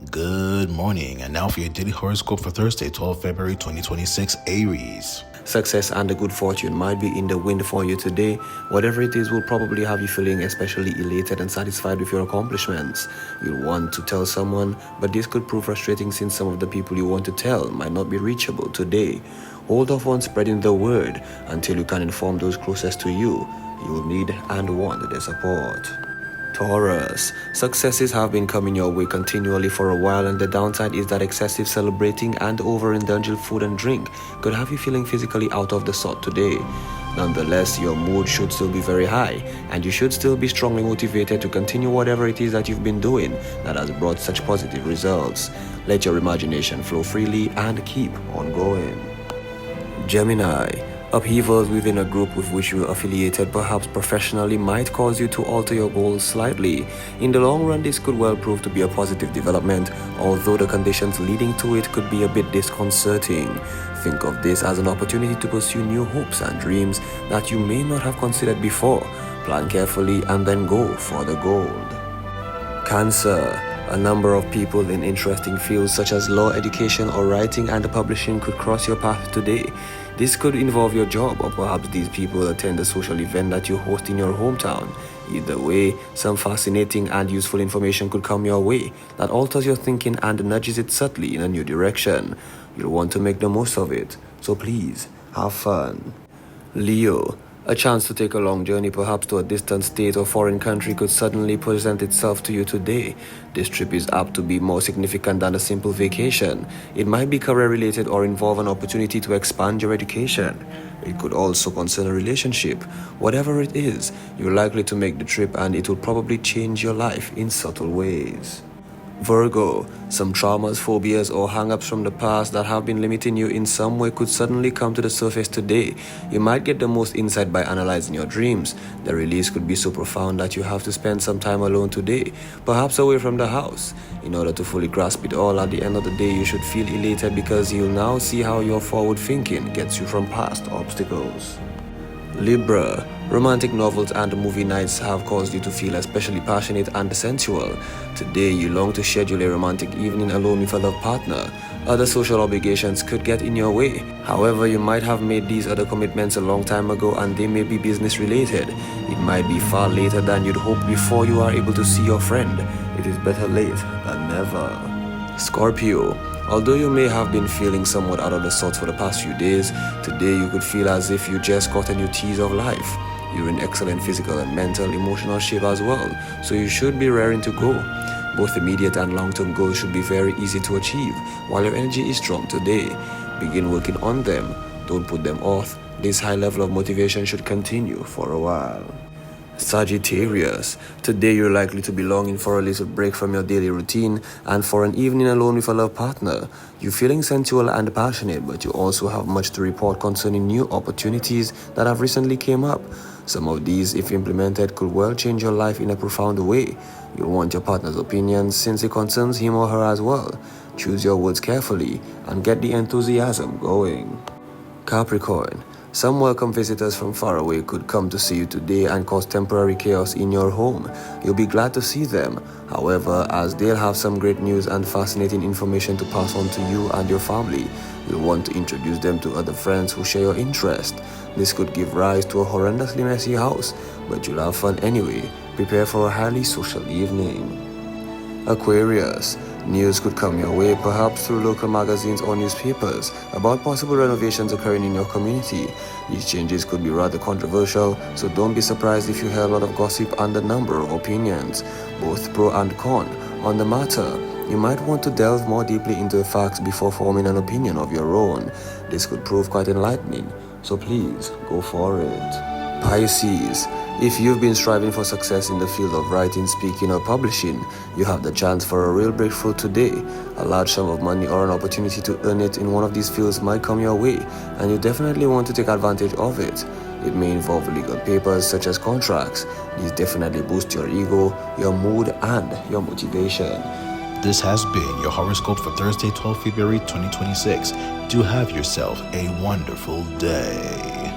Good morning, and now for your daily horoscope for Thursday, 12 February 2026, Aries. Success and the good fortune might be in the wind for you today. Whatever it is will probably have you feeling especially elated and satisfied with your accomplishments. You'll want to tell someone, but this could prove frustrating since some of the people you want to tell might not be reachable today. Hold off on spreading the word until you can inform those closest to you. You will need and want their support. Taurus, successes have been coming your way continually for a while, and the downside is that excessive celebrating and overindulgent food and drink could have you feeling physically out of the sort today. Nonetheless, your mood should still be very high, and you should still be strongly motivated to continue whatever it is that you've been doing that has brought such positive results. Let your imagination flow freely and keep on going. Gemini, upheavals within a group with which you are affiliated, perhaps professionally, might cause you to alter your goals slightly. In the long run, this could well prove to be a positive development, although the conditions leading to it could be a bit disconcerting. Think of this as an opportunity to pursue new hopes and dreams that you may not have considered before. Plan carefully and then go for the gold. Cancer, a number of people in interesting fields such as law, education, or writing and publishing could cross your path today. This could involve your job, or perhaps these people attend a social event that you host in your hometown. Either way, some fascinating and useful information could come your way that alters your thinking and nudges it subtly in a new direction. You'll want to make the most of it, so please, have fun. Leo, a chance to take a long journey, perhaps to a distant state or foreign country, could suddenly present itself to you today. This trip is apt to be more significant than a simple vacation. It might be career-related or involve an opportunity to expand your education. It could also concern a relationship. Whatever it is, you're likely to make the trip, and it will probably change your life in subtle ways. Virgo, some traumas, phobias, or hang-ups from the past that have been limiting you in some way could suddenly come to the surface today. You might get the most insight by analyzing your dreams. The release could be so profound that you have to spend some time alone today, perhaps away from the house. In order to fully grasp it all, at the end of the day, you should feel elated because you'll now see how your forward thinking gets you from past obstacles. Libra, romantic novels and movie nights have caused you to feel especially passionate and sensual. Today, you long to schedule a romantic evening alone with a love partner. Other social obligations could get in your way. However, you might have made these other commitments a long time ago, and they may be business related. It might be far later than you'd hoped before you are able to see your friend. It is better late than never. Scorpio, although you may have been feeling somewhat out of the sorts for the past few days, today you could feel as if you just got a new tease of life. You're in excellent physical and mental, emotional shape as well, so you should be raring to go. Both immediate and long-term goals should be very easy to achieve, while your energy is strong today. Begin working on them. Don't put them off. This high level of motivation should continue for a while. Sagittarius, today you're likely to be longing for a little break from your daily routine and for an evening alone with a love partner. You're feeling sensual and passionate, but you also have much to report concerning new opportunities that have recently came up. Some of these, if implemented, could well change your life in a profound way. You'll want your partner's opinions since it concerns him or her as well. Choose your words carefully and get the enthusiasm going. Capricorn, some welcome visitors from far away could come to see you today and cause temporary chaos in your home. You'll be glad to see them. However, as they'll have some great news and fascinating information to pass on to you and your family, you'll want to introduce them to other friends who share your interest. This could give rise to a horrendously messy house, but you'll have fun anyway. Prepare for a highly social evening. Aquarius, news could come your way, perhaps through local magazines or newspapers, about possible renovations occurring in your community. These changes could be rather controversial, so don't be surprised if you hear a lot of gossip and a number of opinions, both pro and con, on the matter. You might want to delve more deeply into the facts before forming an opinion of your own. This could prove quite enlightening, so please go for it. Pisces, if you've been striving for success in the field of writing, speaking, or publishing, you have the chance for a real breakthrough today. A large sum of money or an opportunity to earn it in one of these fields might come your way, and you definitely want to take advantage of it. It may involve legal papers such as contracts. These definitely boost your ego, your mood, and your motivation. This has been your horoscope for Thursday, 12 February 2026. Do have yourself a wonderful day.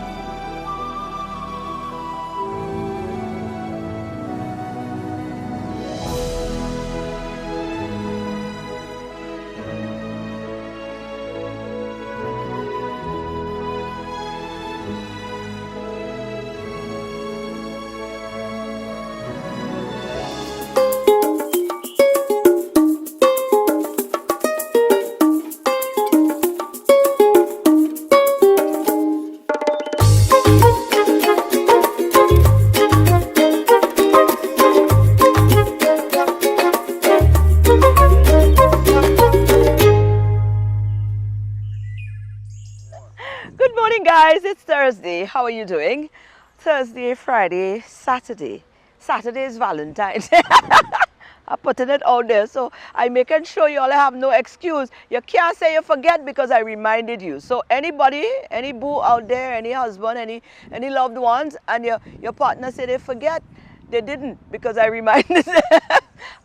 guys, it's Thursday. How are you doing? Thursday, Friday, Saturday. Saturday is Valentine's. I'm putting it out there, so I'm making sure you all have no excuse. You can't say you forget because I reminded you. So anybody, any boo out there, any husband, any loved ones, and your partner say they forget, they didn't because I reminded them.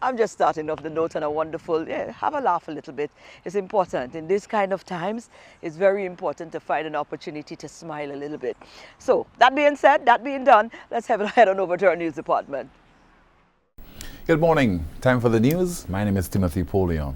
I'm just starting off the note on a wonderful, have a laugh a little bit. It's important. In this kind of times, it's very important to find an opportunity to smile a little bit. So that being said, that being done, let's head on over to our news department. Good morning. Time for the news. My name is Timothy Polion.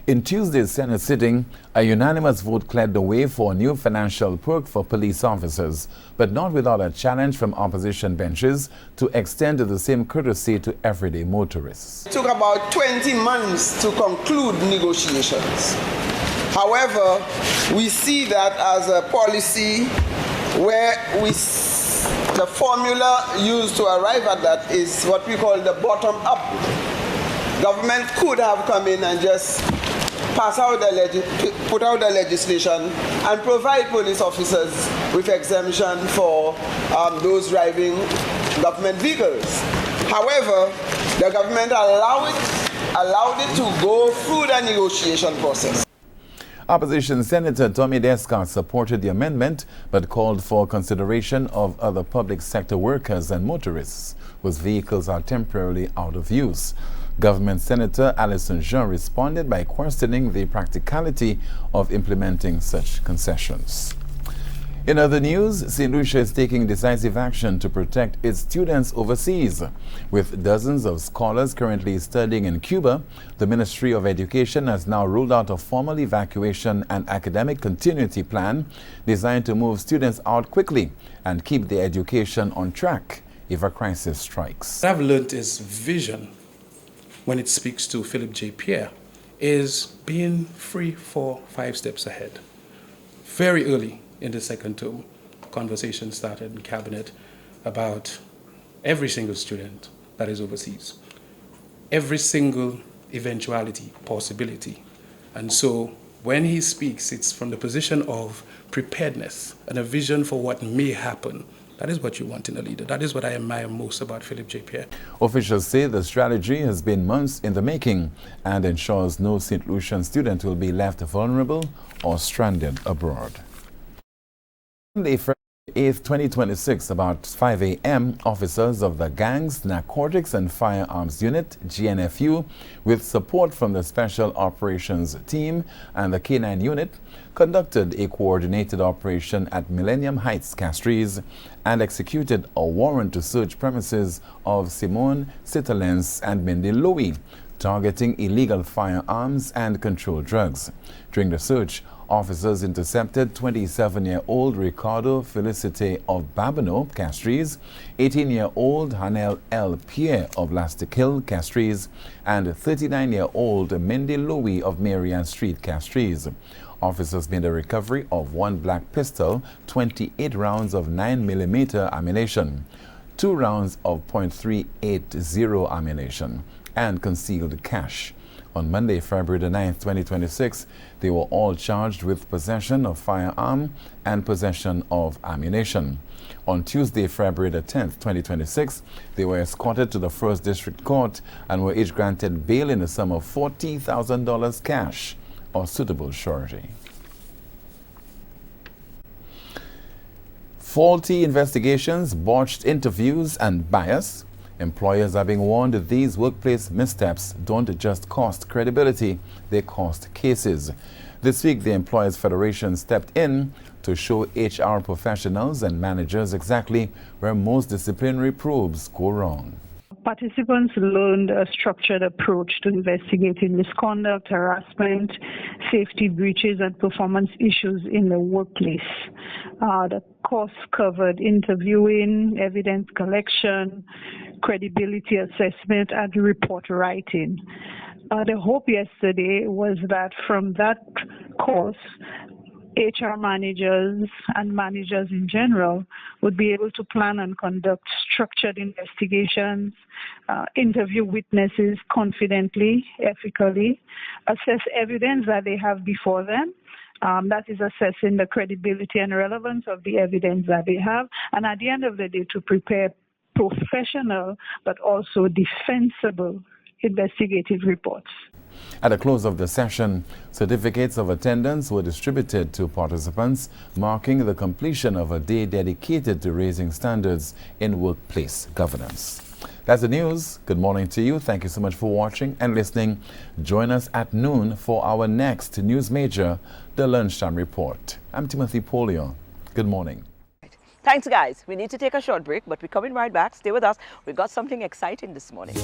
In Tuesday's Senate sitting, a unanimous vote cleared the way for a new financial perk for police officers, but not without a challenge from opposition benches to extend the same courtesy to everyday motorists. It took about 20 months to conclude negotiations. However, we see that as a policy where the formula used to arrive at that is what we call the bottom-up. Government could have come in and just put out the legislation and provide police officers with exemption for those driving government vehicles. However, the government allowed it to go through the negotiation process. Opposition Senator Tommy Descott supported the amendment but called for consideration of other public sector workers and motorists whose vehicles are temporarily out of use. Government Senator Alison Jean responded by questioning the practicality of implementing such concessions. In other news, St. Lucia is taking decisive action to protect its students overseas. With dozens of scholars currently studying in Cuba, the Ministry of Education has now rolled out a formal evacuation and academic continuity plan designed to move students out quickly and keep their education on track if a crisis strikes. What I've learned is vision, when it speaks to Philip J. Pierre, is being 3, 4, 5 steps ahead. Very early in the second term, conversation started in cabinet about every single student that is overseas, every single eventuality, possibility. And so when he speaks, it's from the position of preparedness and a vision for what may happen. That is what you want in a leader. That is what I admire most about Philip J. Pierre. Officials say the strategy has been months in the making and ensures no St. Lucian student will be left vulnerable or stranded abroad. Monday, February 8, 2026, about 5 a.m., officers of the Gangs, Narcotics and Firearms Unit, GNFU, with support from the Special Operations Team and the K9 Unit, conducted a coordinated operation at Millennium Heights, Castries, and executed a warrant to search premises of Simone Cittalens and Mindy Louis, targeting illegal firearms and controlled drugs. During the search, officers intercepted 27-year-old Ricardo Felicite of Babino, Castries, 18-year-old Hanel L. Pierre of Lastikill, Castries, and 39-year-old Mindy Louis of Marianne Street, Castries. Officers made a recovery of 1 black pistol, 28 rounds of 9mm ammunition, 2 rounds of .380 ammunition, and concealed cash. On Monday, February 9, 2026, they were all charged with possession of firearm and possession of ammunition. On Tuesday, February 10, 2026, they were escorted to the 1st District Court and were each granted bail in the sum of $40,000 cash or suitable surety. Faulty investigations, botched interviews, and bias. Employers are being warned that these workplace missteps don't just cost credibility, they cost cases. This week, the Employers Federation stepped in to show HR professionals and managers exactly where most disciplinary probes go wrong. Participants learned a structured approach to investigating misconduct, harassment, safety breaches, and performance issues in the workplace. The course covered interviewing, evidence collection, credibility assessment, and report writing. The hope yesterday was that from that course, HR managers and managers in general would be able to plan and conduct structured investigations, interview witnesses confidently, ethically, assess evidence that they have before them, That is assessing the credibility and relevance of the evidence that they have, and at the end of the day, to prepare professional but also defensible investigative reports. At the close of the session, certificates of attendance were distributed to participants, marking the completion of a day dedicated to raising standards in workplace governance. That's the news. Good morning to you. Thank you so much for watching and listening. Join us at noon for our next news major, the Lunchtime Report. I'm Timothy Polio. Good morning. Thanks, guys. We need to take a short break, but we're coming right back. Stay with us. We've got something exciting this morning.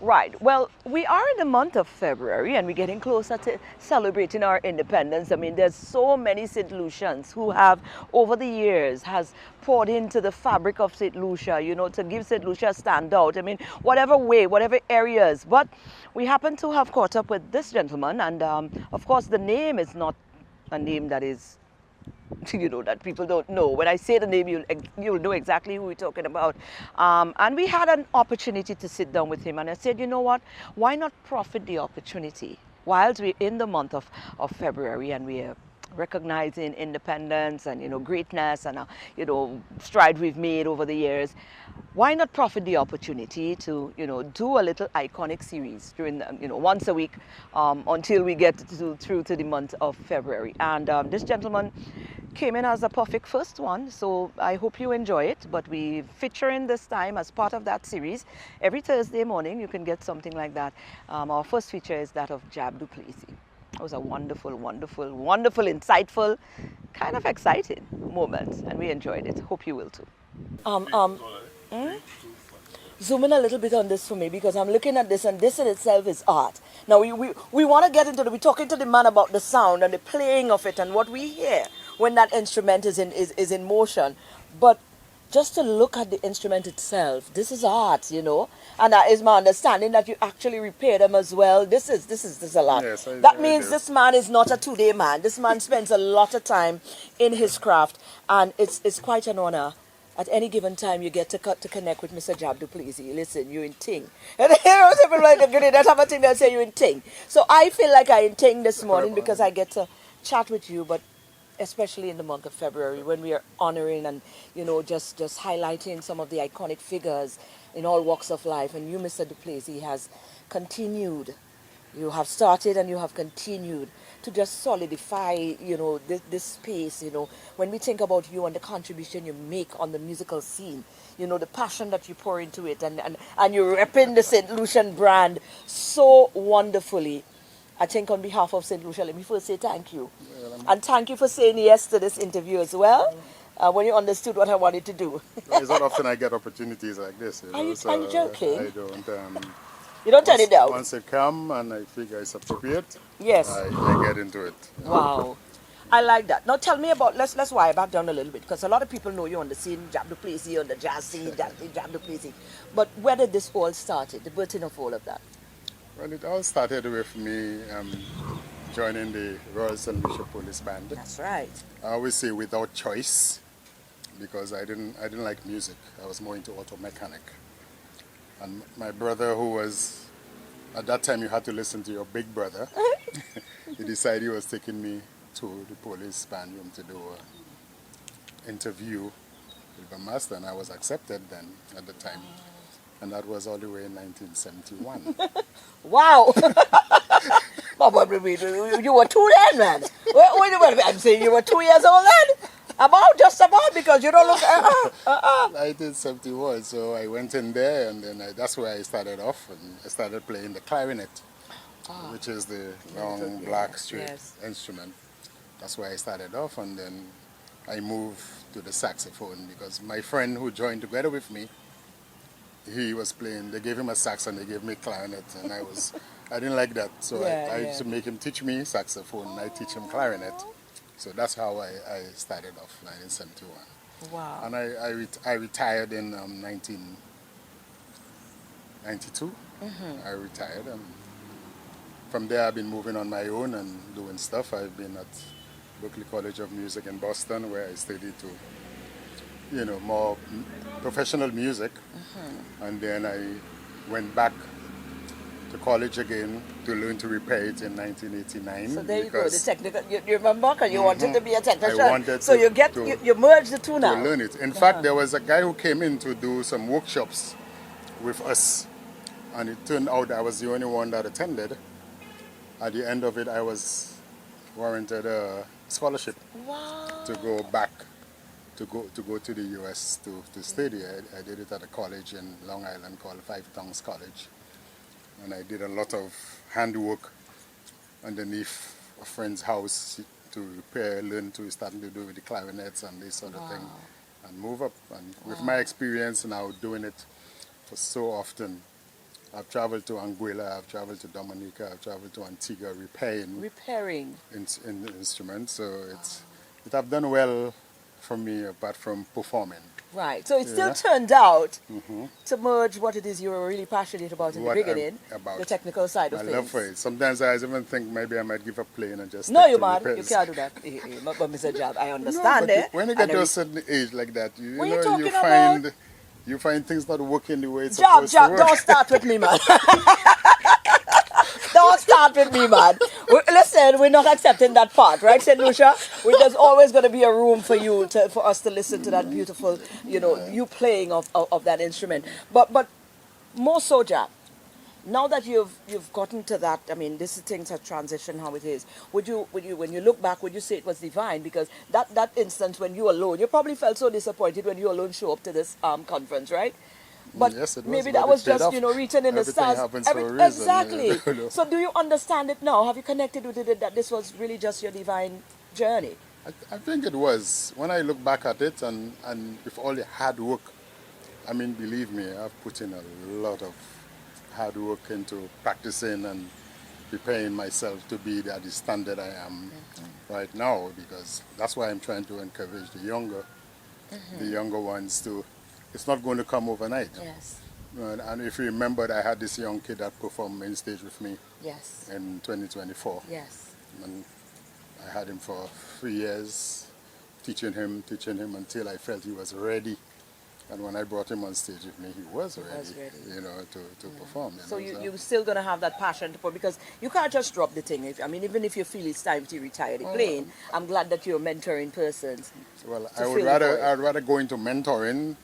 Right. Well, we are in the month of February and we're getting closer to celebrating our independence. I mean, there's so many St. Lucians who have, over the years, has poured into the fabric of St. Lucia, you know, to give St. Lucia a standout. I mean, whatever way, whatever areas. But we happen to have caught up with this gentleman, and of course, the name is not a name that is, you know, that people don't know. When I say the name, you'll know exactly who we're talking about. And we had an opportunity to sit down with him, and I said, you know what, why not profit the opportunity whilst we're in the month of February and we're recognizing independence and, you know, greatness and, you know, stride we've made over the years. Why not profit the opportunity to, you know, do a little iconic series during, the, you know, once a week until we get through to the month of February. And this gentleman came in as a perfect first one, so I hope you enjoy it. But we featuring this time as part of that series. Every Thursday morning you can get something like that. Our first feature is that of Jab Duplesis. It was a wonderful, wonderful, wonderful, insightful, kind of exciting moment, and we enjoyed it. Hope you will too. Zoom in a little bit on this for me, because I'm looking at this, and this in itself is art. Now, we want to get into we're talking to the man about the sound and the playing of it and what we hear when that instrument is in motion. But just to look at the instrument itself, this is art, you know. And that is my understanding, that you actually repair them as well. This is a lot. Yes, that means this man is not a two-day man. This man spends a lot of time in his craft, and it's quite an honor. At any given time, you get to connect with Mr. Jab Duplesis. Listen, you're in ting. And people like that have a thing that say you're in ting. So I feel like I'm in ting this morning because I get to chat with you, but especially in the month of February when we are honoring and, you know, just highlighting some of the iconic figures in all walks of life. And you, Mr. Duplesis, has continued. You have started and you have continued to just solidify, you know, this space, you know. When we think about you and the contribution you make on the musical scene, you know, the passion that you pour into it, and you're repping the St. Lucian brand so wonderfully. I think on behalf of St. Lucia, let me first say thank you. And thank you for saying yes to this interview as well, when you understood what I wanted to do. It's not often I get opportunities like this. You know, Are you joking? I don't. You don't turn it down? Once it come and I figure it's appropriate, yes, I get into it. Wow. I like that. Now tell me about, let's wire back down a little bit, because a lot of people know you on the scene, Jab Duplesis, on the jazz scene, Jab Duplesis. But where did this all started, the birthing of all of that? Well, it all started with me joining the Royal St. Lucia Police Band. That's right. I always say without choice, because I didn't like music. I was more into auto mechanic. And my brother, who was, at that time you had to listen to your big brother, he decided he was taking me to the police band room to do an interview with the master, and I was accepted then at the time. And that was all the way in 1971. Wow! You were 2 then, man. Wait a minute, I'm saying you were 2 years old then? Just about, because you don't look... 1971, so I went in there, and then that's where I started off, and I started playing the clarinet, which is the long, black, straight instrument. That's where I started off, and then I moved to the saxophone, because my friend who joined together with me, he was playing, they gave him a sax and they gave me clarinet, and I didn't like that, so I used to make him teach me saxophone, and I teach him clarinet. So that's how I started off, 1971. Wow. And I retired in 1992. I retired. from there I've been moving on my own and doing stuff. I've been at Berklee College of Music in Boston, where I studied to, more professional music. And then I went back to college again to learn to repair it in 1989. So there you go, the technical. You remember, because you wanted to be a technician. I wanted so you merge the two now. To learn it. In fact, there was a guy who came in to do some workshops with us, and it turned out I was the only one that attended. At the end of it, I was warranted a scholarship to go back, to go to the U.S. to study. I did it at a college in Long Island called Five Towns College. And I did a lot of handwork underneath a friend's house to repair, learn to starting to do with the clarinets and this sort of thing, and move up. And with my experience now doing it for so often, I've traveled to Anguilla, I've traveled to Dominica, I've traveled to Antigua repairing instruments. So it have done well for me apart from performing. Right, so it still turned out to merge what it is you were really passionate about in the beginning, the technical side of things. I love for it. Sometimes I even think maybe I might give up playing and just No, you man, you can't do that. But Mr. Jab, I understand it. When you get to a certain age like that, you find things not working the way it's supposed to work. Don't start with me, man. Don't start with me, man. Listen, we're not accepting that part, right, St. Lucia? There's always going to be a room for you, for us to listen to that beautiful, you playing of that instrument. But more so, Jab, now that you've gotten to that, I mean, things have transitioned how it is. Would you, when you look back, would you say it was divine? Because that instance when you alone, you probably felt so disappointed when you alone show up to this conference, right? But yes, it was, maybe that was just, written in the stars. Happens for a reason, exactly. So do you understand it now? Have you connected with it that this was really just your divine journey? I think it was. When I look back at it and with all the hard work, I mean, believe me, I've put in a lot of hard work into practicing and preparing myself to be at the standard I am right now, because that's why I'm trying to encourage the younger ones to. It's not going to come overnight. Yes. And if you remember, I had this young kid that performed main stage with me. Yes. In 2024. Yes. And I had him for 3 years, teaching him until I felt he was ready. And when I brought him on stage with me, he was ready. To perform. So you're still going to have that passion to put, because you can't just drop the thing. Even if you feel it's time to retire the playing, I'm glad that you're mentoring persons. Well, I'd rather go into mentoring,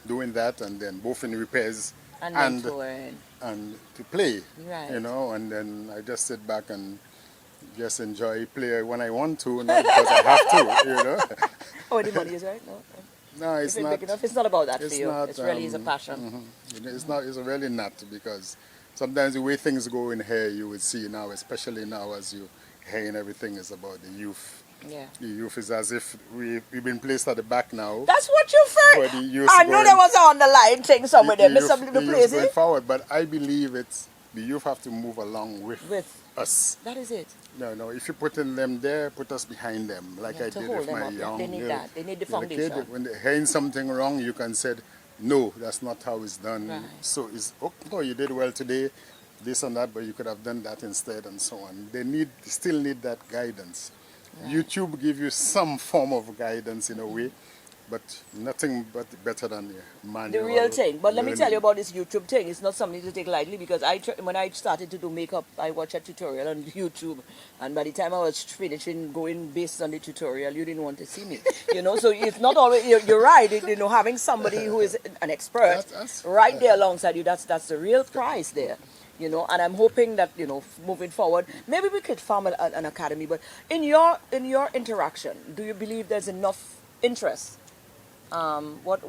doing that, and then both in repairs and to play, right. And then I just sit back and just enjoy play when I want to, not because I have to, Oh, the money is right? No, it's not. Big enough. It's not about that for you. It really is a passion. It's not. It's really not, because sometimes the way things go in here, you would see now, especially now as you hearing everything is about the youth. Yeah. The youth is as if we've been placed at the back now. That's what you feel. I knew there was an underlying thing somewhere there. Mr. Duplesis. Going forward, but I believe the youth have to move along with us. That is it. No. If you put them there, put us behind them, like I did with my young. They need that. They need the foundation. Kid, when they're hearing something wrong, you can say, no, that's not how it's done. Right. So it's, you did well today, this and that, but you could have done that instead, and so on. They still need that guidance. Right. YouTube give you some form of guidance in a way, but nothing but better than the manual. The real thing. But let me tell you about this YouTube thing. It's not something to take lightly, because when I started to do makeup, I watched a tutorial on YouTube, and by the time I was finishing going based on the tutorial, you didn't want to see me. So it's not always, you're right, having somebody who is an expert right there alongside you, that's the real prize there. And I'm hoping that, moving forward, maybe we could form an academy, but in your interaction, do you believe there's enough interest? What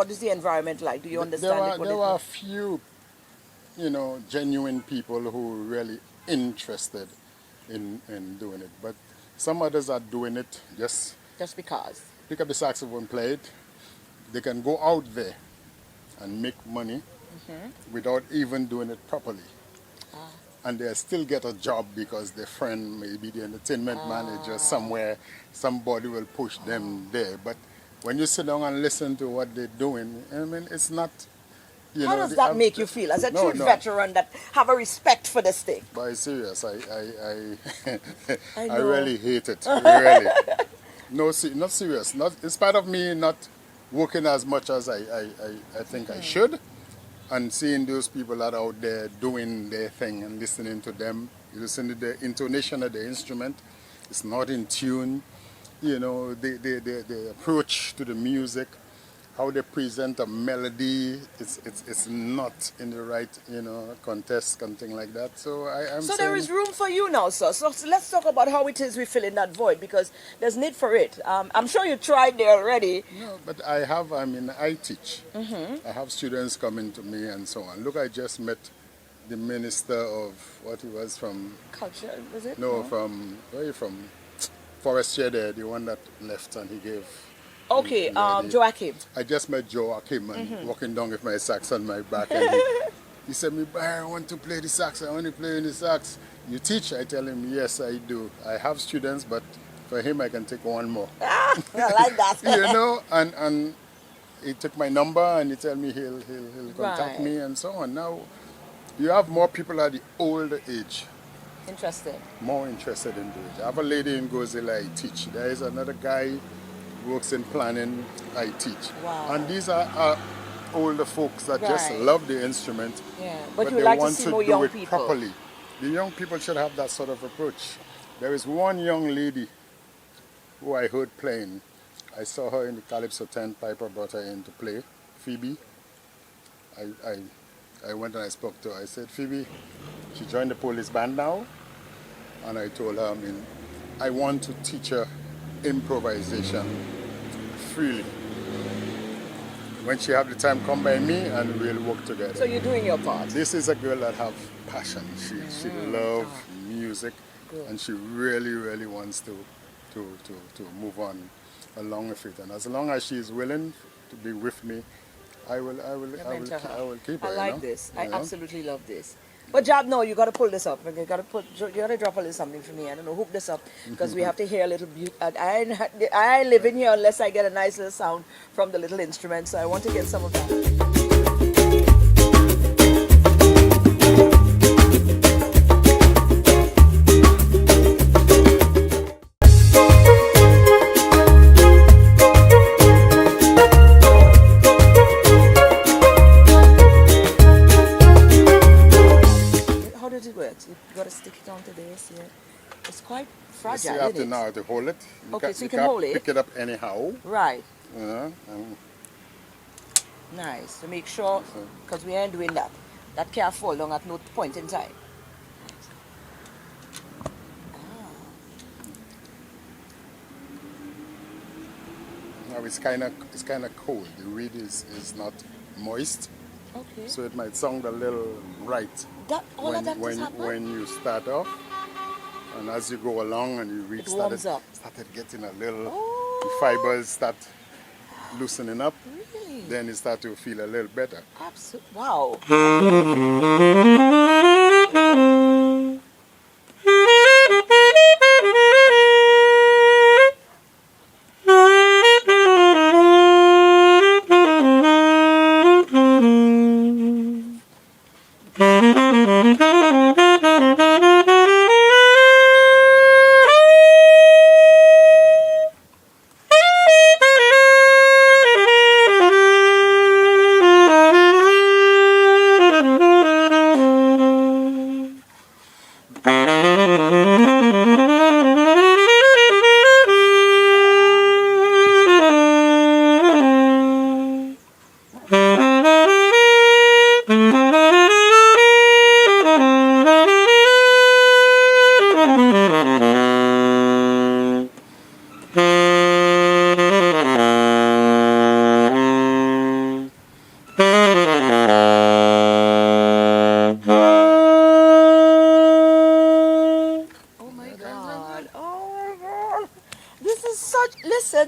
is the environment like? Do you understand there are a few, genuine people who are really interested in doing it, but some others are doing it just because. Pick up the saxophone, play it. They can go out there and make money without even doing it properly. And they still get a job because their friend may be the entertainment manager somewhere. Somebody will push them there. But when you sit down and listen to what they're doing, I mean, it's not How does that make you feel as a true veteran that have a respect for this thing? But serious, I I really hate it. Really. No, not serious. Not in spite of me not working as much as I think I should, and seeing those people that are out there doing their thing and listening to them, you listen to the intonation of the instrument, it's not in tune. You know, the approach to the music, how they present a melody, it's not in the right, context, something like that. So So there is room for you now, sir. So let's talk about how it is we fill in that void, because there's need for it. I'm sure you tried there already. No, but I teach. I have students coming to me and so on. Look, I just met the minister of, what he was from? Culture, was it? No, from, where are you from? Forestier there, the one that left and he gave. Okay, Joachim. I just met Joachim and walking down with my sax on my back, and he said, I want to play the sax, I want to play the sax. You teach? I tell him, yes, I do. I have students, but for him I can take one more. I like that. And he took my number and he told me he'll contact me and so on. Now, you have more people at the older age. Interested. More interested in doing it. I have a lady in Gozilla, I teach. There is another guy who works in planning, I teach. Wow. And these are older folks that just love the instrument, but they like want to see to more do young it people. properly. The young people should have that sort of approach. There is one young lady who I heard playing. I saw her in the Calypso 10, Piper brought her in to play, Phoebe. I went and I spoke to her. I said, Phoebe, she joined the police band now. And I told her, I want to teach her improvisation freely. When she have the time, come by me and we'll work together. So you're doing your part. This is a girl that have passion. She loves music. Good. And she really, really wants to move on along with it. And as long as she is willing to be with me, I will keep her. I like this. I absolutely love this. But Jab, no, you got to pull this up. You got to drop a little something for me. I don't know, hook this up, because we have to hear a little. I ain't living here unless I get a nice little sound from the little instrument. So I want to get some of that. You got to stick it onto this. Yeah. It's quite fragile. You have to know how to hold it. So you can hold it. Pick it up anyhow. Right. Nice. So make sure, because we ain't doing that. That can't fall down at no point in time. Now it's kind of cold. The reed is not moist. Okay. So it might sound a little right when you start off, and as you go along and you reach started getting a little, the fibers start loosening up. Really? Then you start to feel a little better. Absolutely. Wow.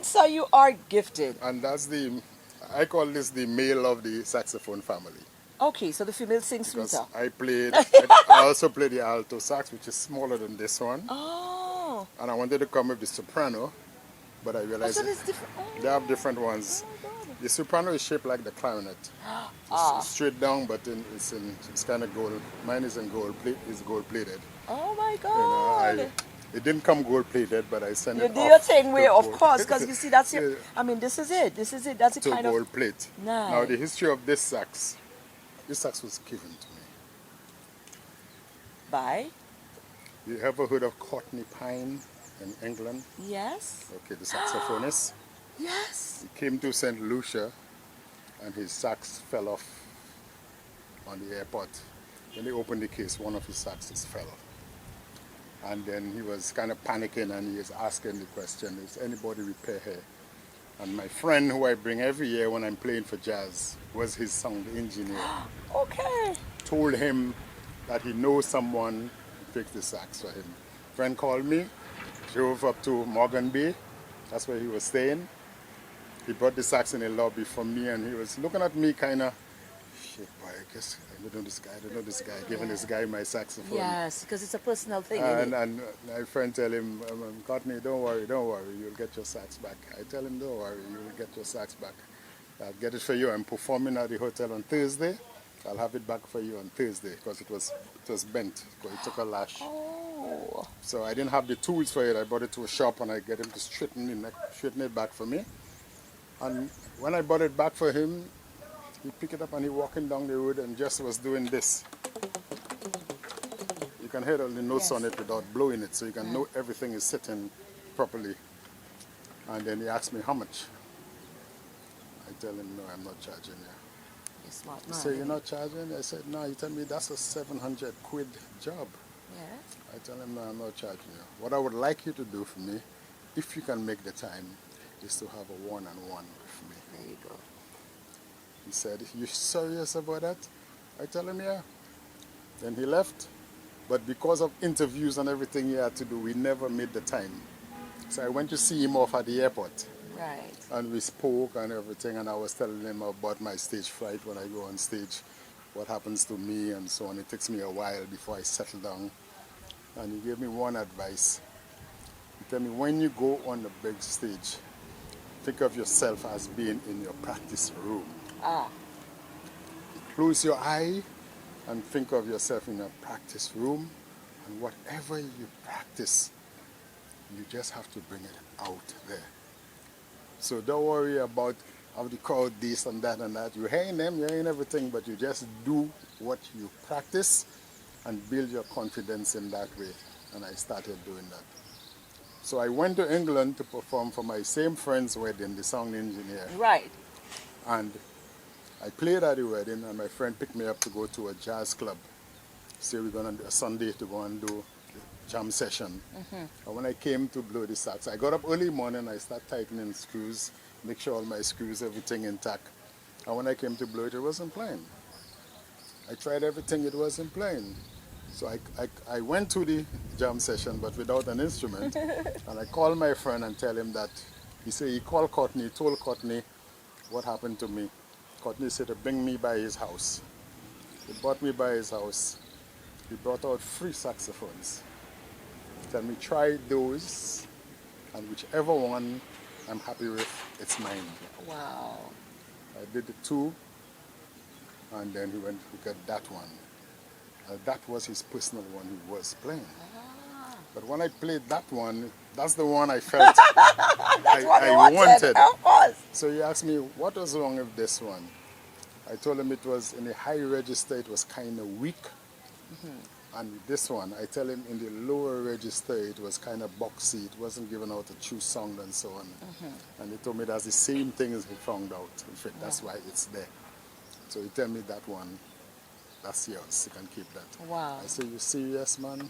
So you are gifted. And that's I call this the male of the saxophone family. Okay, so the female sings sweeter. I also play the alto sax, which is smaller than this one. Oh. And I wanted to come with the soprano, but I realized so different. They have different ones. The soprano is shaped like the clarinet. It's straight down, but it's kind of gold. Mine is in gold plate. Is gold plated. Oh my You know, God. it didn't come gold plated, but I sent You it do off. your thing way, to of gold. course, because you see, that's your, Yeah, I mean, this is it. This is it. That's the to kind of. gold plate. Nice. Now the history of this sax was given to me. By? You ever heard of Courtney Pine in England? Yes. Okay, the saxophonist. Yes. He came to St. Lucia and his sax fell off on the airport. When they opened the case, one of his saxes fell. And then he was kind of panicking and he was asking the question, is anybody repair here? And my friend, who I bring every year when I'm playing for jazz, was his sound engineer. Okay. Told him that he knows someone to fix the sax for him. Friend called me, drove up to Morgan Bay, that's where he was staying. He brought the sax in the lobby for me and he was looking at me kind of, shit boy, I guess I don't know this guy, giving this guy my saxophone. Yes, because it's a personal thing. And my friend tell him, Courtney, don't worry, you'll get your sax back. I tell him, don't worry, you'll get your sax back. I'll get it for you. I'm performing at the hotel on Thursday. I'll have it back for you on Thursday because it was bent, because it took a lash. Oh. So I didn't have the tools for it. I brought it to a shop and I get him to straighten it back for me. And when I brought it back for him, he picked it up and he walking down the road and just was doing this. You can hear all the notes on it without blowing it, so you can know everything is sitting properly. And then he asked me how much. I tell him, no, I'm not charging you. You're smart He man. said, you're not charging? I said, no. He told me that's a 700 quid job. Yes. I tell him, no, I'm not charging you. What I would like you to do for me, if you can make the time, is to have a one-on-one with me. There you go. He said, you serious about that? I tell him, yeah. Then he left. But because of interviews and everything he had to do, we never made the time. So I went to see him off at the airport. Right. And we spoke and everything, and I was telling him about my stage fright when I go on stage, what happens to me and so on. It takes me a while before I settle down. And he gave me one advice. He told me, when you go on the big stage, think of yourself as being in your practice room. Close your eye and think of yourself in a practice room, and whatever you practice, you just have to bring it out there. So don't worry about how the crowd this and that and that. You're hearing them, you're hearing everything, but you just do what you practice and build your confidence in that way. And I started doing that. So I went to England to perform for my same friend's wedding, the sound engineer. Right. And I played at the wedding, and my friend picked me up to go to a jazz club. So we're going to do a Sunday to go and do a jam session. And when I came to blow the sax, I got up early morning, I started tightening screws, make sure all my screws, everything intact. And when I came to blow it, it wasn't playing. I tried everything, it wasn't playing. So I went to the jam session, but without an instrument. And I called my friend and tell him that. He said he called Courtney, told Courtney what happened to me. Courtney said to bring me by his house. He brought me by his house. He brought out 3 saxophones. Tell me, try those, and whichever one I'm happy with, it's mine. Wow. I did the 2, and then he went to get that one. That was his personal one he was playing. But when I played that one, that's the one I felt I wanted. Of course. So he asked me, what was wrong with this one? I told him it was in the high register, it was kind of weak. And this one, I tell him in the lower register, it was kind of boxy. It wasn't giving out a true sound and so on. And he told me that's the same thing as he found out. In fact, that's why it's there. So he told me that one, that's yours. You can keep that. Wow. I said, you serious, man?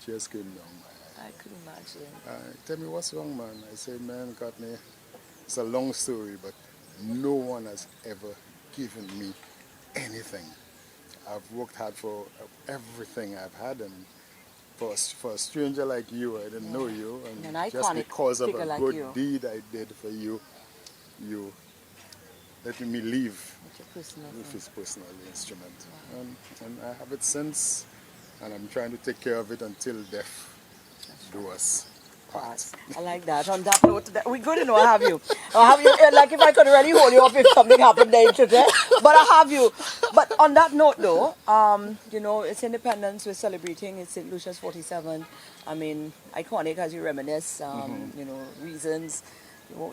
Tears came down my eye. I could imagine. Tell me, what's wrong, man? I said, man, Courtney, it's a long story, but no one has ever given me anything. I've worked hard for everything I've had, and for a stranger like you, I didn't know you, and just because of a good deed I did for you, you let me leave with his personal instrument. And I have it since, and I'm trying to take care of it until death do us Pass. I like that. On that note, we're good to know I have you. I have you, like if I could really hold you up if something happened there, but I have you. But on that note though, you know, it's independence we're celebrating. It's St. Lucia's 47. I mean, iconic as you reminisce, you know, reasons,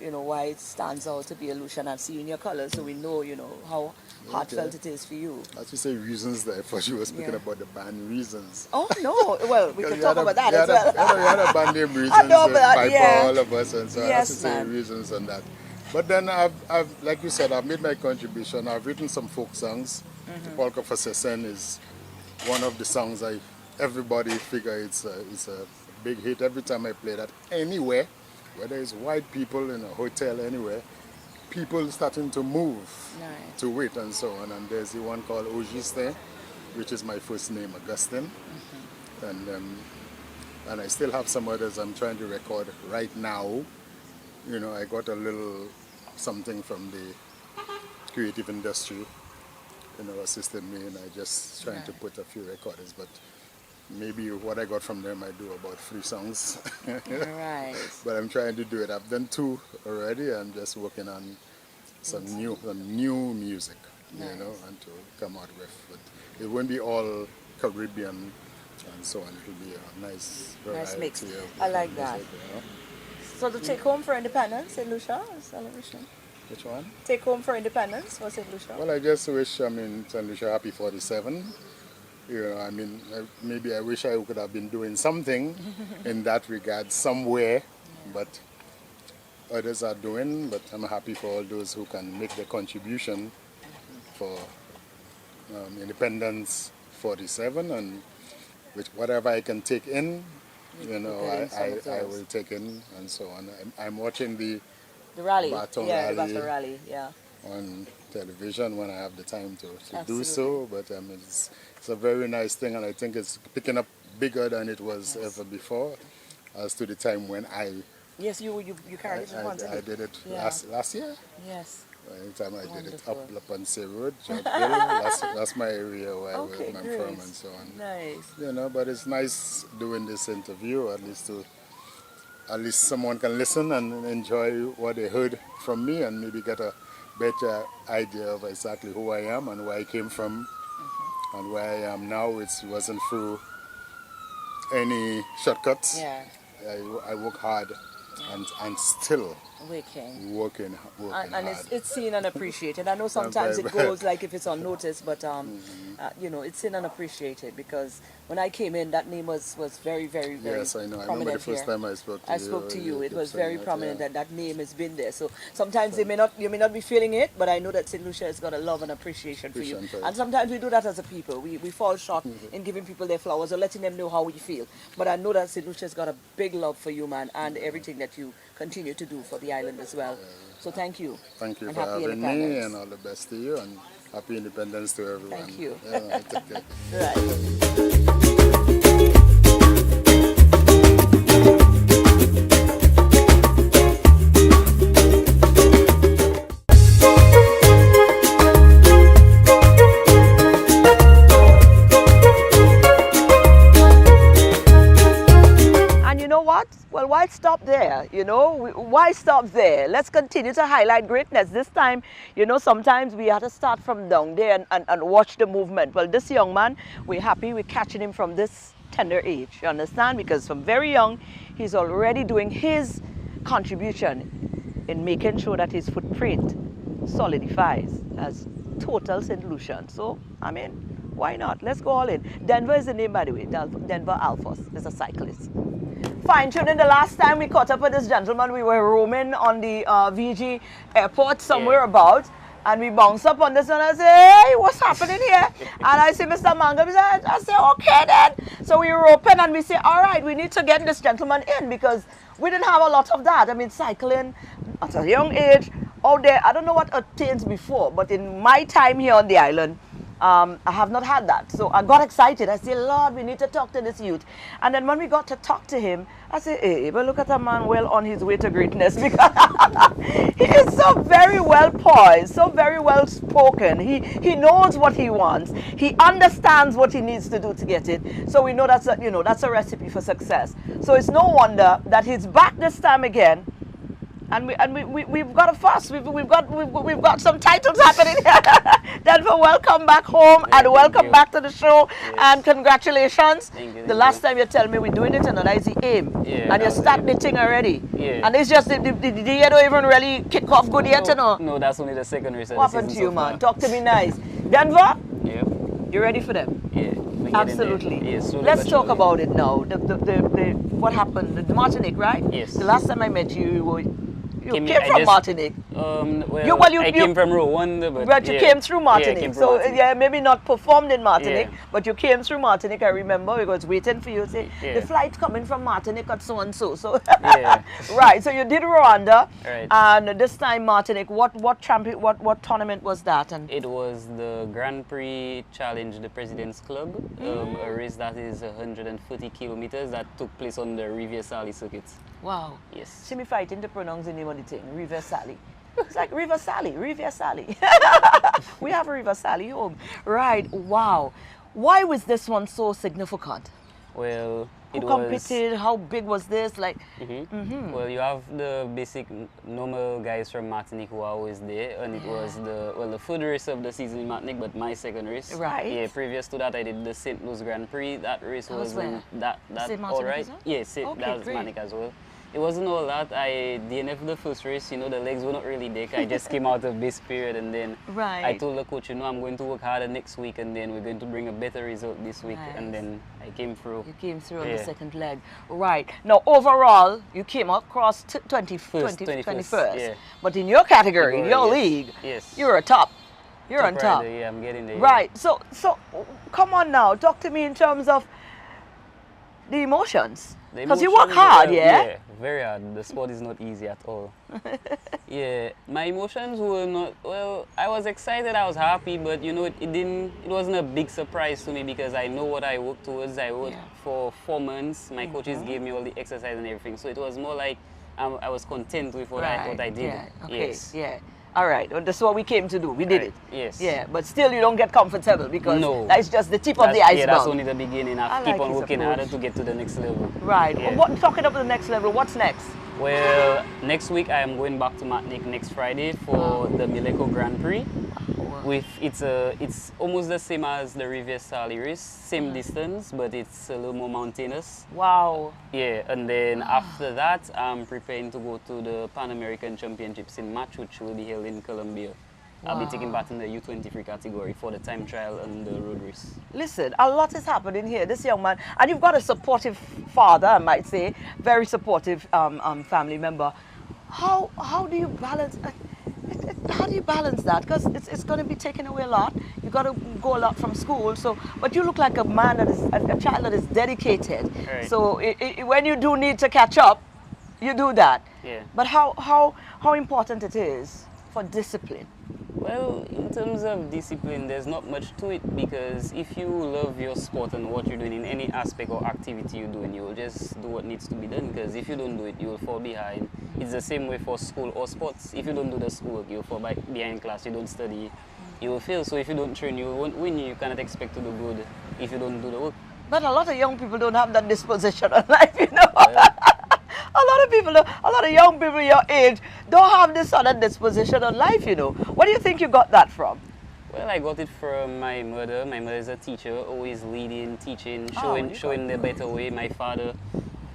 you know, why it stands out to be a Lucian. I've seen your colors, so we know, you know, how heartfelt it is for you. As you say reasons there, I thought you were speaking about the band Reasons. Oh no, well, we can talk about that as well. well. You had a band name Reasons, I know, but by all of us, and so I have yes, to say man. Reasons on that. But then I've, like you said, I've made my contribution. I've written some folk songs. The Polka for Sesen is one of the songs everybody figure it's a big hit every time I play that anywhere, whether it's white people in a hotel, anywhere. People starting to move to it and so on. And there's the one called Augustin, which is my first name, Augustin. And I still have some others I'm trying to record right now. You know, I got a little something from the creative industry, you know, assisted me, and I just trying to put a few recordings. But maybe what I got from them, I do about 3 songs. Right. But I'm trying to do it. I've done 2 already. I'm just working on some new music, you know, and to come out with. But it won't be all Caribbean and so on. It will be a nice mix. of I like that. music, you know. So the take home for independence, St. Lucia celebration. Which one? Take home for independence for St. Lucia. Well, I just wish, St. Lucia happy 47. You know, maybe I wish I could have been doing something in that regard somewhere, but others are doing. But I'm happy for all those who can make the contribution for Independence 47, and with whatever I can take in, you know, I will take in and so on. I'm watching the rally, Baton the Baton Rally, on television when I have the time to do so. But it's a very nice thing, and I think it's picking up bigger than it was ever before, as to the time when Yes, you carried it once. I did it last year. Yes. Anytime I did it up Lapanse Road, Jogville, that's my area where I'm from and so on. Nice. You know, but it's nice doing this interview, at least someone can listen and enjoy what they heard from me, and maybe get a better idea of exactly who I am and where I came from and where I am now. It wasn't through any shortcuts. Yeah. I work hard and still working and hard. it's seen and appreciated. I know sometimes it goes like if it's unnoticed, but you know, it's seen and appreciated, because when I came in, that name was very, very, very yes, I know. I prominent. remember the first time I spoke to you. It was very prominent that name has been there. So sometimes you may not be feeling it, but I know that St. Lucia has got a love and appreciation for you. And sometimes we do that as a people. We fall short in giving people their flowers or letting them know how we feel. But I know that St. Lucia has got a big love for you, man, and everything that you continue to do for the island as well. So thank you. Thank you for having me, and all the best to you, and happy independence to everyone. Thank you. Yeah, take care. Right. Well, why stop there? You know, why stop there? Let's continue to highlight greatness. This time, you know, sometimes we have to start from down there and watch the movement. Well, this young man, we're happy we're catching him from this tender age, you understand? Because from very young, he's already doing his contribution in making sure that his footprint solidifies as total St. Lucian. So, I mean, why not? Let's go all in. Denver is the name, by the way. Denver Alphones is a cyclist. Fine-tuning. The last time we caught up with this gentleman, we were roaming on the VG airport somewhere about, and we bounced up on this one. I said, hey, what's happening here? And I see Mr. Mangum. I said, okay then. So we were open and we say, all right, we need to get this gentleman in, because we didn't have a lot of that. I mean, cycling at a young age out there, I don't know what attains before, but in my time here on the island, I have not had that. So I got excited. I said, Lord, we need to talk to this youth. And then when we got to talk to him, I said, hey, but look at a man well on his way to greatness, because he is so very well poised, so very well spoken. He knows what he wants. He understands what he needs to do to get it. So we know that's a, that's a recipe for success. So it's no wonder that he's back this time again. And we've got a fuss. We've got some titles happening. Denver, welcome back home and welcome back to the show. Yes. And congratulations. Thank you. The last time you tell me we're doing it, and that is the aim. Yeah, and you start knitting already. Yeah. And it's just the year don't even really kick off good yet, you know. No, that's only the second race. What happened to you, man? Talk to me nice. Denver? Yeah. You ready for them? Yeah. Absolutely. Yes, let's talk about it now. What happened? The Martinique, right? Yes. The last time I met you, you came from Martinique. I came from Rwanda, but you came through Martinique. Martinique. Yeah, maybe not performed in Martinique, but you came through Martinique. I remember we was waiting for you to say the flight's coming from Martinique at so and so. So right. So you did Rwanda, right. And this time Martinique. What tournament was that? And it was the Grand Prix Challenge, the President's Club, a race that is 140 kilometers that took place on the Riviera Sally circuit. Wow. Yes. See me fighting to pronounce the name of the thing, Riviera Sally. It's like Riviera Sally. We have a Riviera Sally home. Right, wow. Why was this one so significant? Well, Who competed? How big was this? Like, Well, you have the basic normal guys from Martinique who are always there, and it was the third race of the season in Martinique, but my second race. Right. Yeah. Previous to that, I did the St. Louis Grand Prix. That race wasn't that all right. Yes, that was Martinique as well. It wasn't all that. I DNF the first race, the legs were not really there. I just came out of base period, and then I told the coach, I'm going to work harder next week, and then we're going to bring a better result this week. Nice. And then I came through. You came through on the second leg. Right. Now, overall, you came across 21st. Yeah. But in your category, in your league, you're a top. You're on top. Yeah, I'm getting there. Right. So come on now. Talk to me in terms of the emotions. Because you work hard, Yeah, very hard. The sport is not easy at all. Yeah, my emotions were not, I was excited, I was happy, but it wasn't a big surprise to me because I know what I worked towards. I worked for 4 months. My coaches gave me all the exercise and everything. So it was more like I was content with what I did. Yeah. Okay. Yes. Yeah. All right, well, that's what we came to do. We did it. Yes. Yeah, but still you don't get comfortable because that's just the tip of the iceberg. Yeah, that's only the beginning. I keep on working harder to get to the next level. Right. Yeah. Talking about the next level, what's next? Well, next week I am going back to Martinique next Friday for the Mileco Grand Prix. It's almost the same as the Riviera Sally race, same distance, but it's a little more mountainous. Wow. Yeah, and then after that, I'm preparing to go to the Pan American Championships in March, which will be held in Colombia. Wow. I'll be taking part in the U23 category for the time trial and the road race. Listen, a lot is happening here. This young man, and you've got a supportive father, I might say, very supportive family member. How do you balance? How do you balance that? Because it's going to be taking away a lot. You've got to go a lot from school. So, but you look like a man that is a child that is dedicated. Right. So when you do need to catch up, you do that. Yeah. But how important it is for discipline? Well, in terms of discipline, there's not much to it because if you love your sport and what you're doing in any aspect or activity you're doing, you'll just do what needs to be done because if you don't do it, you'll fall behind. It's the same way for school or sports. If you don't do the schoolwork, you'll fall behind class, you don't study, you will fail. So if you don't train, you won't win. You cannot expect to do good if you don't do the work. But a lot of young people don't have that disposition of life, Yeah. A lot of young people your age don't have this sort of disposition on life, What do you think you got that from? Well, I got it from my mother. My mother is a teacher, always leading, teaching, showing the better way. My father,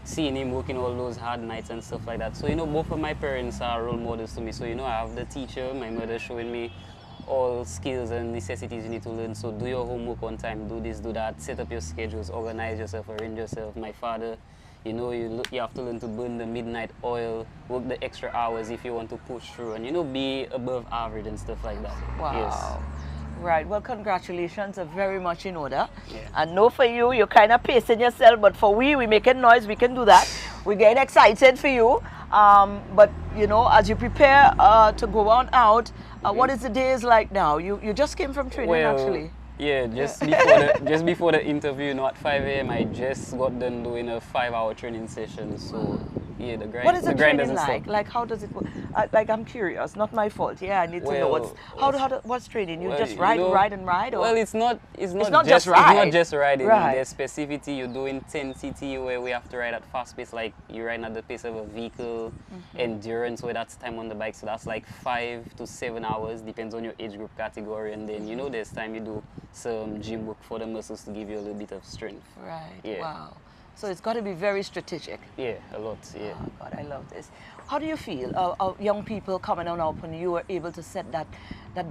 seeing him working all those hard nights and stuff like that. So, both of my parents are role models to me. So, I have the teacher, my mother showing me all skills and necessities you need to learn. So do your homework on time, do this, do that, set up your schedules, organize yourself, arrange yourself. My father, you have to learn to burn the midnight oil, work the extra hours if you want to push through, and be above average and stuff like that. Wow. Yes. Right, well, congratulations are very much in order. Yeah. And no, for you're kind of pacing yourself, but for we making noise, we can do that. We're getting excited for you. But, as you prepare to go on out, what is the days like now? You just came from training, actually. Yeah, just before the interview, you know, at 5 a.m. I just got done doing a 5-hour training session. So yeah, the grind. What is the grind training doesn't like? stop. Like, how does it work? Like, I'm curious. Not my fault. Yeah, I need to know what's training. You well, just ride, you know, ride and ride, or well, it's not just ride. It's not just riding. Right. There's specificity. You're doing 10 CT where we have to ride at fast pace, like you're riding at the pace of a vehicle. Endurance, where that's time on the bike, so that's like 5 to 7 hours, depends on your age group category. And then, you know, there's time you do some gym work for the muscles to give you a little bit of strength. Right. Yeah. Wow. So it's got to be very strategic. Yeah, a lot. Yeah. Oh God, I love this. How do you feel young people coming on up when you were able to set that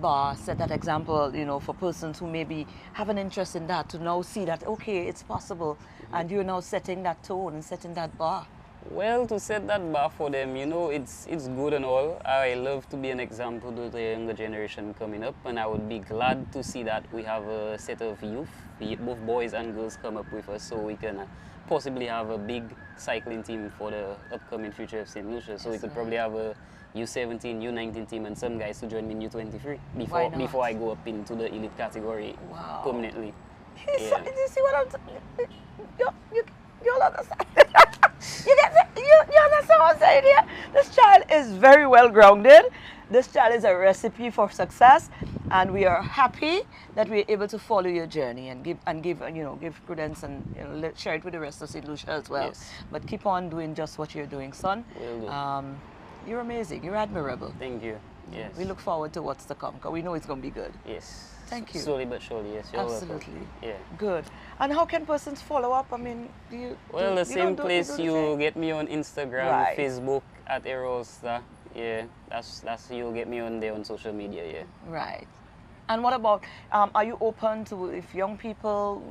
bar, set that example, you know, for persons who maybe have an interest in that, to now see that, okay, it's possible, and you're now setting that tone and setting that bar? Well, to set that bar for them, you know, it's good and all. I love to be an example to the younger generation coming up, and I would be glad to see that we have a set of youth, both boys and girls, come up with us, so we can possibly have a big cycling team for the upcoming future of St. Lucia. So we could probably have a U17, U19 team, and some guys to join me in U23 before I go up into the elite category permanently. Yeah. Do you see what I'm saying? You'll understand. You understand what I'm saying here? This child is very well grounded. This child is a recipe for success, and we are happy that we're able to follow your journey and give credence and, you know, share it with the rest of St. Lucia as well. Yes. But keep on doing just what you're doing, son. Will do. You're amazing. You're admirable. Thank you. Yes. We look forward to what's to come, because we know it's going to be good. Yes. Thank you. Slowly but surely, yes. You're Absolutely. welcome. Yeah. Good. And how can persons follow up? I mean, the same place you get me on Instagram, Right. Facebook at Erolster. Yeah, that's you'll get me on there on social media. Yeah. Right. And what about, are you open to, if young people,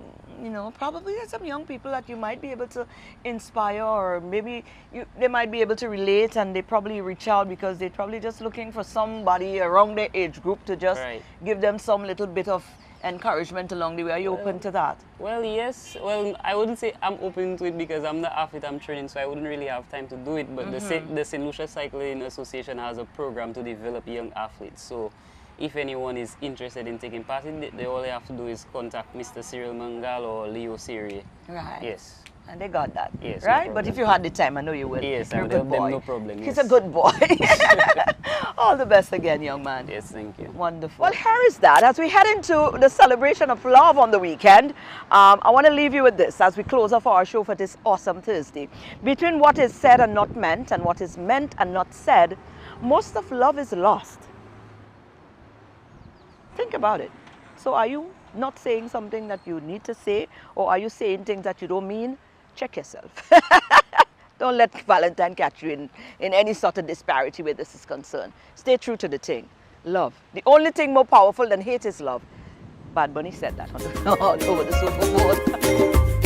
you know, probably there's some young people that you might be able to inspire, or maybe they might be able to relate, and they probably reach out because they're probably just looking for somebody around their age group to just give them some little bit of encouragement along the way. Are you open to that? Well, yes. Well, I wouldn't say I'm open to it because I'm the athlete, I'm training, so I wouldn't really have time to do it. But the St. Lucia Cycling Association has a program to develop young athletes. So if anyone is interested in taking part in it, all they have to do is contact Mr. Cyril Mangal or Leo Siri. Right. Yes. And they got that. Yes. Right? No but if you had the time, I know you will. Yes, You're I a would good help them, boy. no problem. He's yes. a good boy. All the best again, young man. Yes, thank you. Wonderful. Well, here is that. As we head into the celebration of love on the weekend, I want to leave you with this as we close off our show for this awesome Thursday. Between what is said and not meant, and what is meant and not said, most of love is lost. Think about it. So are you not saying something that you need to say, or are you saying things that you don't mean? Check yourself. Don't let Valentine catch you in any sort of disparity where this is concerned. Stay true to the thing. Love. The only thing more powerful than hate is love. Bad Bunny said that all over the Super Bowl.